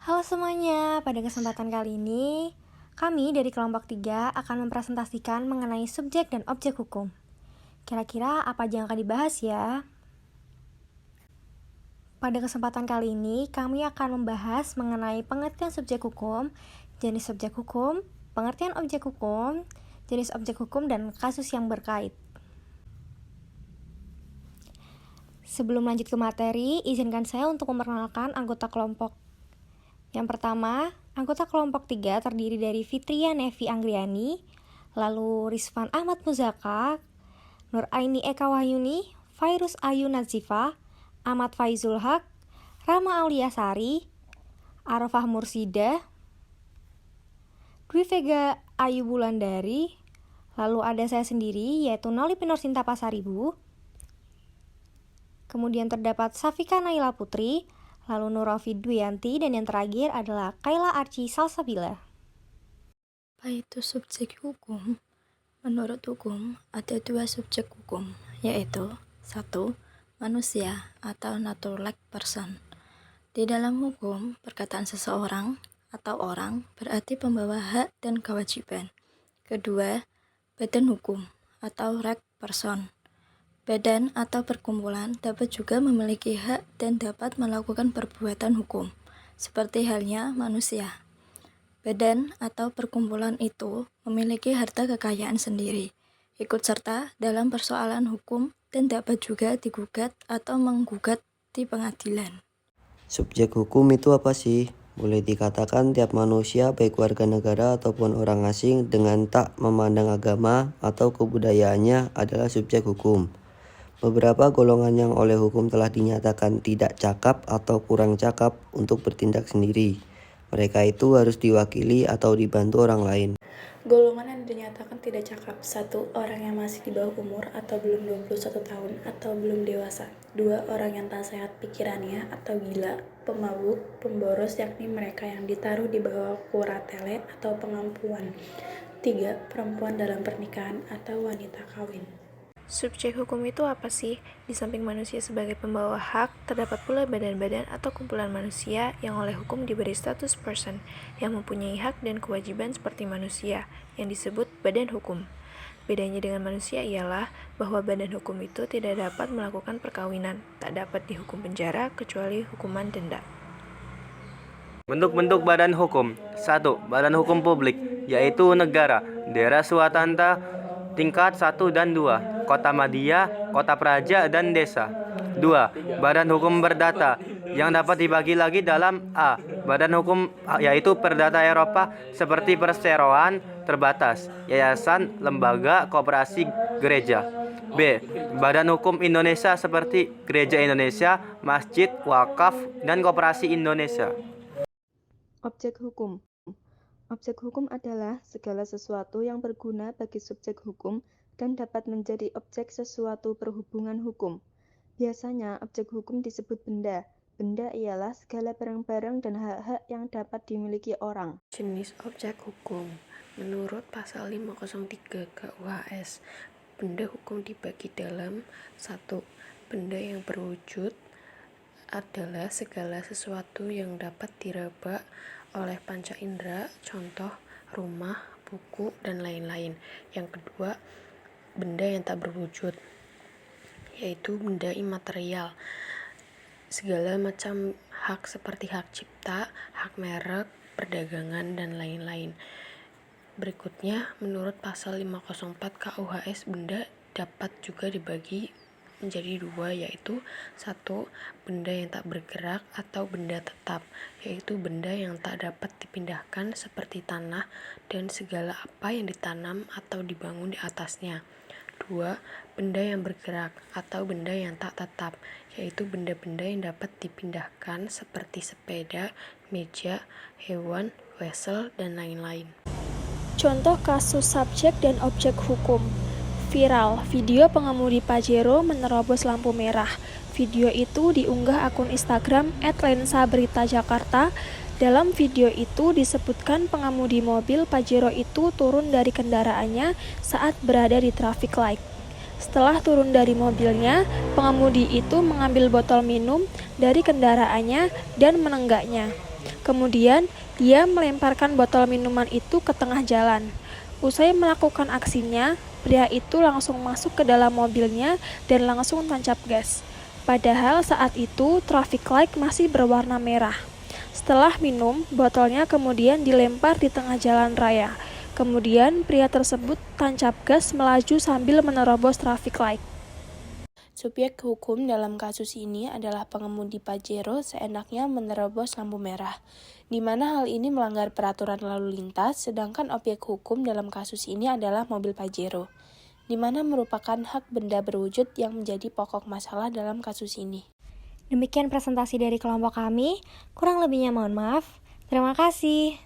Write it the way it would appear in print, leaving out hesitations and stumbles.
Halo semuanya, pada kesempatan kali ini, kami dari kelompok 3 akan mempresentasikan mengenai subjek dan objek hukum. Kira-kira apa aja yang akan dibahas ya? Pada kesempatan kali ini, kami akan membahas mengenai pengertian subjek hukum, jenis subjek hukum, pengertian objek hukum, jenis objek hukum, dan kasus yang berkait. Sebelum lanjut ke materi, izinkan saya untuk memperkenalkan anggota kelompok. Yang pertama, anggota kelompok 3 terdiri dari Fitria Nevi Anggriani, lalu Rizvan Ahmad Muzaka, Nur Aini Eka Wahyuni, Fairuz Ayu Nazifa, Ahmad Faizul Haq, Rama Auliasari, Arafah Mursidah, Dwi Vega Ayu Bulandari, lalu ada saya sendiri yaitu Noli Pinursinta Pasaribu, kemudian terdapat Safika Naila Putri, lalu Nurafi Dwianti, dan yang terakhir adalah Kayla Arci Salsabila. Apa itu subjek hukum? Menurut hukum, ada dua subjek hukum, yaitu 1. Manusia atau natural person. Di dalam hukum, perkataan seseorang atau orang berarti pembawa hak dan kewajiban. Kedua, badan hukum atau reg person. Badan atau perkumpulan dapat juga memiliki hak dan dapat melakukan perbuatan hukum, seperti halnya manusia. Badan atau perkumpulan itu memiliki harta kekayaan sendiri, ikut serta dalam persoalan hukum dan dapat juga digugat atau menggugat di pengadilan. Subjek hukum itu apa sih? Boleh dikatakan tiap manusia baik warga negara ataupun orang asing dengan tak memandang agama atau kebudayaannya adalah subjek hukum. Beberapa golongan yang oleh hukum telah dinyatakan tidak cakap atau kurang cakap untuk bertindak sendiri. Mereka itu harus diwakili atau dibantu orang lain. Golongan yang dinyatakan tidak cakap: 1. Orang yang masih di bawah umur atau belum 21 tahun atau belum dewasa. 2. Orang yang tak sehat pikirannya atau gila, pemabuk, pemboros, yakni mereka yang ditaruh di bawah kuratele atau pengampuan. 3. Perempuan dalam pernikahan atau wanita kawin. Subjek hukum itu apa sih? Di samping manusia sebagai pembawa hak, terdapat pula badan-badan atau kumpulan manusia yang oleh hukum diberi status person, yang mempunyai hak dan kewajiban seperti manusia, yang disebut badan hukum. Bedanya dengan manusia ialah bahwa badan hukum itu tidak dapat melakukan perkawinan, tak dapat dihukum penjara kecuali hukuman denda. Bentuk-bentuk badan hukum. 1. Badan hukum publik, yaitu negara, daerah swatanta, tingkat 1 dan 2, kota madya, kota praja, dan desa. 2. Badan hukum perdata, yang dapat dibagi lagi dalam A. Badan hukum yaitu perdata Eropa seperti perseroan terbatas, yayasan, lembaga, koperasi, gereja. B. Badan hukum Indonesia seperti Gereja Indonesia, Masjid, Wakaf, dan Koperasi Indonesia. Objek hukum. Objek hukum adalah segala sesuatu yang berguna bagi subjek hukum dan dapat menjadi objek sesuatu perhubungan hukum. Biasanya objek hukum disebut benda. Benda ialah segala barang-barang dan hak-hak yang dapat dimiliki orang. Jenis objek hukum. Menurut pasal 503 KUHS, benda hukum dibagi dalam 1. Benda yang berwujud adalah segala sesuatu yang dapat diraba oleh panca indera, contoh rumah, buku, dan lain-lain. Yang kedua, benda yang tak berwujud, yaitu benda imaterial. Segala macam hak seperti hak cipta, hak merek, perdagangan, dan lain-lain. Berikutnya, menurut pasal 504 KUHS, benda dapat juga dibagi menjadi dua, yaitu 1. Benda yang tak bergerak atau benda tetap, yaitu benda yang tak dapat dipindahkan seperti tanah dan segala apa yang ditanam atau dibangun di atasnya. 2. Benda yang bergerak atau benda yang tak tetap, yaitu benda-benda yang dapat dipindahkan seperti sepeda, meja, hewan, wesel, dan lain-lain. Contoh kasus subjek dan objek hukum. Viral, video pengemudi Pajero menerobos lampu merah. Video itu diunggah akun Instagram @lensaberitajakarta. Dalam video itu disebutkan pengemudi mobil Pajero itu turun dari kendaraannya saat berada di traffic light. Setelah turun dari mobilnya, pengemudi itu mengambil botol minum dari kendaraannya dan menenggaknya. Kemudian, dia melemparkan botol minuman itu ke tengah jalan. Usai melakukan aksinya, pria itu langsung masuk ke dalam mobilnya dan langsung tancap gas. Padahal saat itu traffic light masih berwarna merah. Setelah minum, botolnya kemudian dilempar di tengah jalan raya. Kemudian pria tersebut tancap gas melaju sambil menerobos traffic light. Subjek hukum dalam kasus ini adalah pengemudi Pajero seenaknya menerobos lampu merah, di mana hal ini melanggar peraturan lalu lintas, sedangkan objek hukum dalam kasus ini adalah mobil Pajero, di mana merupakan hak benda berwujud yang menjadi pokok masalah dalam kasus ini. Demikian presentasi dari kelompok kami, kurang lebihnya mohon maaf. Terima kasih.